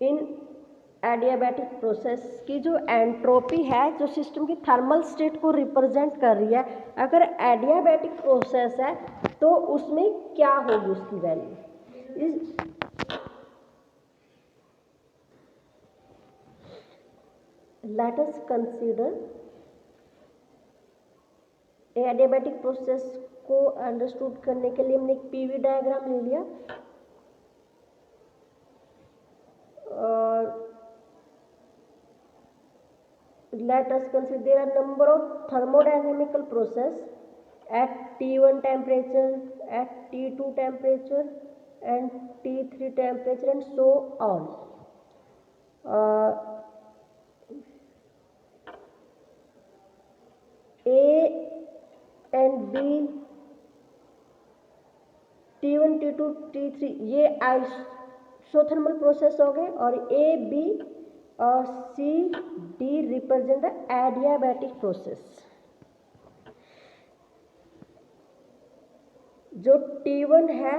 इन adiabatic process की जो entropy है, जो सिस्टम की थर्मल स्टेट को रिप्रेजेंट कर रही है, अगर एडियाबैटिक प्रोसेस है तो उसमें क्या होगी उसकी value. Let us consider adiabatic process को अंडरस्टूड करने के लिए हमने एक पीवी डायग्राम ले लिया और let us consider there are number of thermodynamical process at T1 temperature, at T2 temperature and T3 temperature and so on. A and B, T1, T2, T3 ये आइसोथर्मल प्रोसेस हो गए और A, B और C, D represent the adiabatic process. जो T1 है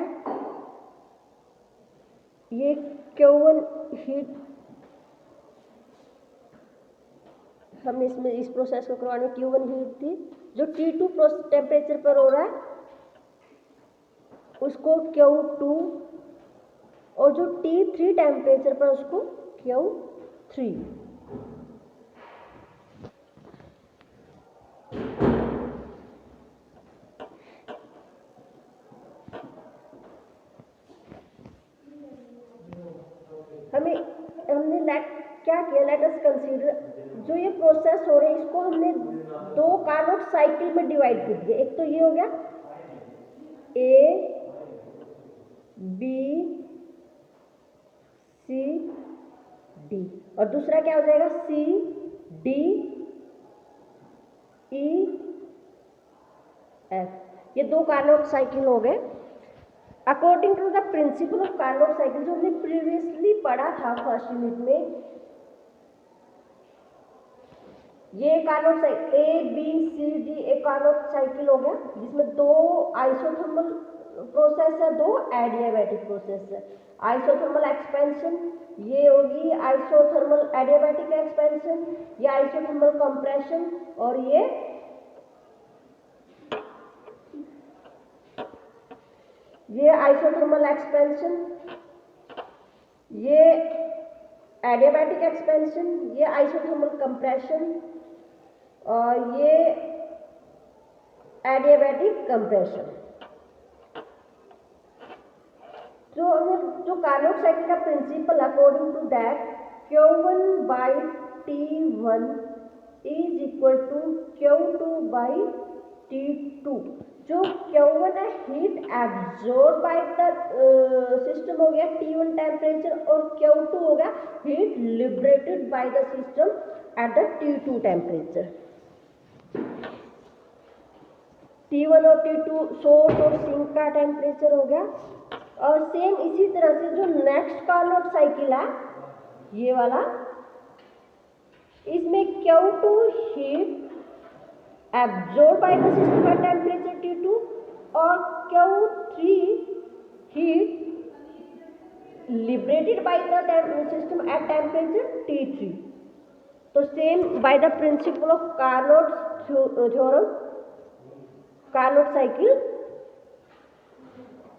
ये Q1 heat, हमने इसमें इस प्रोसेस को करवाने Q1 हीट थी। जो T2 टेम्परेचर पर हो रहा है उसको Q2 और जो T3 टेम्परेचर पर उसको Q3। हमने क्या किया, लेट अस कंसीडर जो ये प्रोसेस हो रही है इसको हमने दो कार्नोट साइकिल में डिवाइड कर दिया। एक तो ये हो गया A, B, C, D और दूसरा क्या हो जाएगा C, D, E, F। ये दो कार्नोट साइकिल हो गए। According to the principle of Carnot cycle जो हमने प्रीवियसली पढ़ा था फर्स्ट यूनिट में, ये Carnot cycle A, B, C, D एक कार्नोट साइकिल हो गया जिसमें दो आइसोथर्मल प्रोसेस है, दो एडियाबैटिक प्रोसेस है। आइसोथर्मल एक्सपेंशन ये होगी आइसोथर्मल एडियाबैटिक एक्सपेंशन, ये आइसोथर्मल कंप्रेशन और ये आइसोथर्मल एक्सपेंशन, ये एडियाबैटिक एक्सपेंशन, ये आइसोथर्मल कंप्रेशन और ये एडियाबैटिक कंप्रेशन। जो कार्नोट साइकिल का principle according to that Q1 by T1 is equal to Q2 by T2। जो Q1 है heat absorb by the system हो गया T1 टेम्परेचर और Q2 हो गया heat liberated by the system at the T2 temperature. T1 और T2 source और sink का टेम्परेचर हो गया। और सेम इसी तरह से जो नेक्स्ट कार्नोट साइकिल है ये वाला, इसमें Q2 heat absorb by the system at temperature T2 और Q3 heat liberated by the system at temperature T3। तो same by the principle of Carnot theorem, Carnot cycle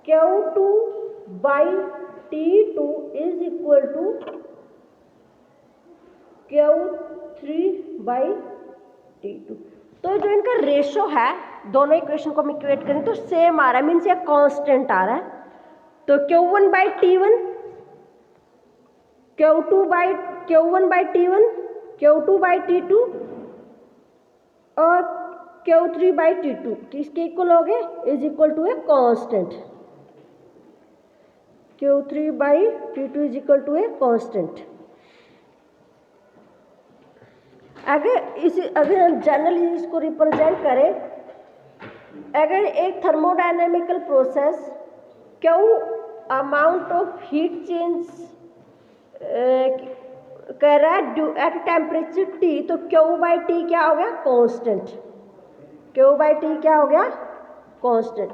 Q2 by T2 is equal to Q3 by T2। तो जो इनका ratio है दोनों equation को हम equate करें तो सेम आ रहा है, मीन्स ये कांस्टेंट आ रहा है। तो Q1 by T1, Q1 by T1, Q2 by T2 और Q3 by T2 किसके इक्वल हो गए, is equal to a constant. Q3 by T2 is equal to a constant. अगर हम जनरली इसको रिप्रेजेंट करें, अगर एक thermodynamical process Q amount of heat change कर रहा है एट टेम्परेचर T, तो Q बाई T क्या हो गया, कांस्टेंट। Q बाई T क्या हो गया, कांस्टेंट।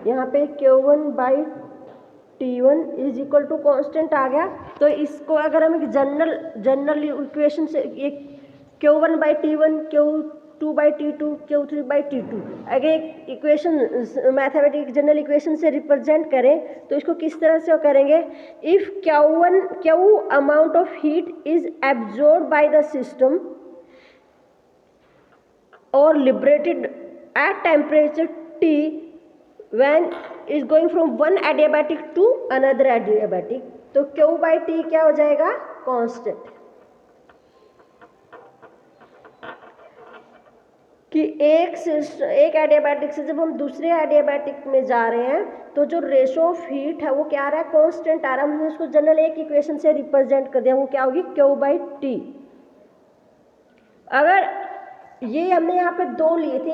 यहाँ पे Q1/T1 is equal to constant आ गया। तो इसको अगर हम एक जनरल इक्वेशन से एक Q1/T1, Q2/T2, Q3/T2 अगर एक इक्वेशन मैथमेटिक जनरल इक्वेशन से रिप्रेजेंट करें तो इसको किस तरह से करेंगे? If Q amount of heat is absorb by the system or liberated at temperature T when is going from one adiabatic to another adiabatic, तो Q/T क्या हो जाएगा? कांस्टेंट। कि एक एडियाबैटिक से जब हम दूसरे एडियाबैटिक में जा रहे हैं तो जो रेशो ऑफ हीट है वो क्या आ रहा है? कांस्टेंट आ रहा है। हमने इसको जनरल एक इक्वेशन से रिप्रेजेंट कर दिया, वो क्या होगी? Q/T। अगर ये हमने यहाँ पे दो लिए थे,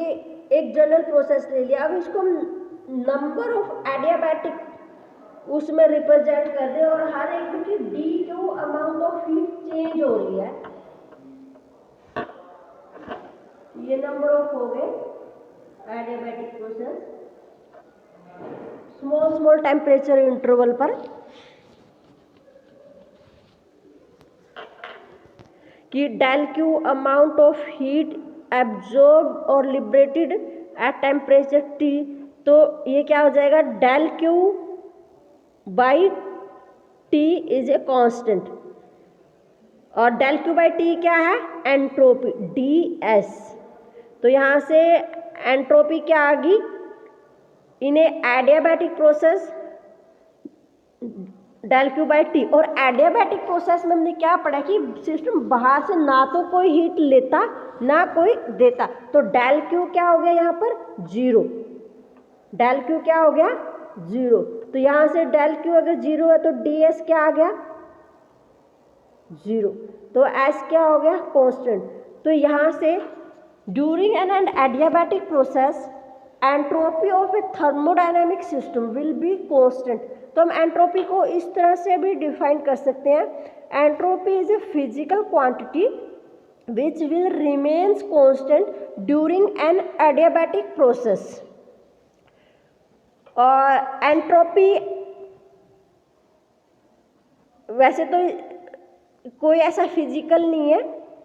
एक जनरल प्रोसेस ले लिया, अब इसको नंबर ऑफ एडियाबैटिक उसमें रिप्रेजेंट कर दे और हर एक की DQ amount of heat change हो रही है। ये नंबर ऑफ हो गए adiabatic process small temperature interval पर, कि del Q amount of heat absorb और लिबरेटेड एट टेम्परेचर T, तो ये क्या हो जाएगा? del Q/T is a constant और del Q/T क्या है? Entropy DS। तो यहाँ से एंट्रोपी क्या आ गई? इन एडियाबैटिक प्रोसेस del Q/T। और एडियाबैटिक प्रोसेस में हमने क्या पढ़ा कि सिस्टम बाहर से ना तो कोई हीट लेता ना कोई देता, तो del Q क्या हो गया यहाँ पर? 0। del Q क्या हो गया? 0। तो यहाँ से del Q अगर 0 है तो DS क्या आ गया? 0। तो S क्या हो गया? कांस्टेंट। तो यहाँ से during an adiabatic process entropy of A thermodynamic system will be constant. तो हम एंट्रोपी को इस तरह से भी डिफाइन कर सकते हैं, entropy is a physical quantity which will remains constant during an adiabatic process. और एंट्रोपी वैसे तो कोई ऐसा फिजिकल नहीं है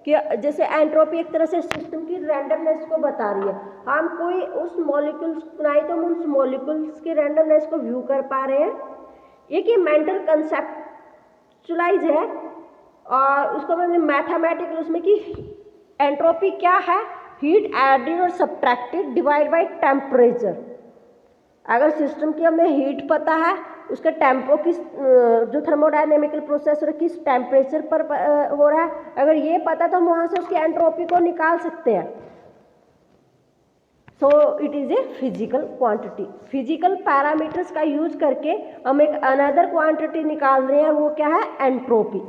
कि जैसे एंट्रोपी एक तरह से सिस्टम की रैंडमनेस को बता रही है। हम कोई उस मॉलिक्यूल्स नहीं तो हम उस मॉलिक्यूल्स की रैंडमनेस को व्यू कर पा रहे हैं। एक ही मेंटल कंसेप्चुलाइज है और उसको मैंने मैथमेटिकल उसमें कि एंट्रोपी क्या है? हीट एडेड और सब्ट्रैक्टेड डिवाइड बाय टेम्परेचर। अगर सिस्टम की हमें हीट पता है, उसका टेम्पो किस जो थर्मोडायनेमिकल प्रोसेस किस टेम्परेचर पर हो रहा है, अगर ये पता तो हम वहाँ से उसकी एंट्रोपी को निकाल सकते हैं। So it is a physical quantity. Physical parameters का यूज करके हम एक अनदर क्वांटिटी निकाल रहे हैं, वो क्या है? एंट्रोपी।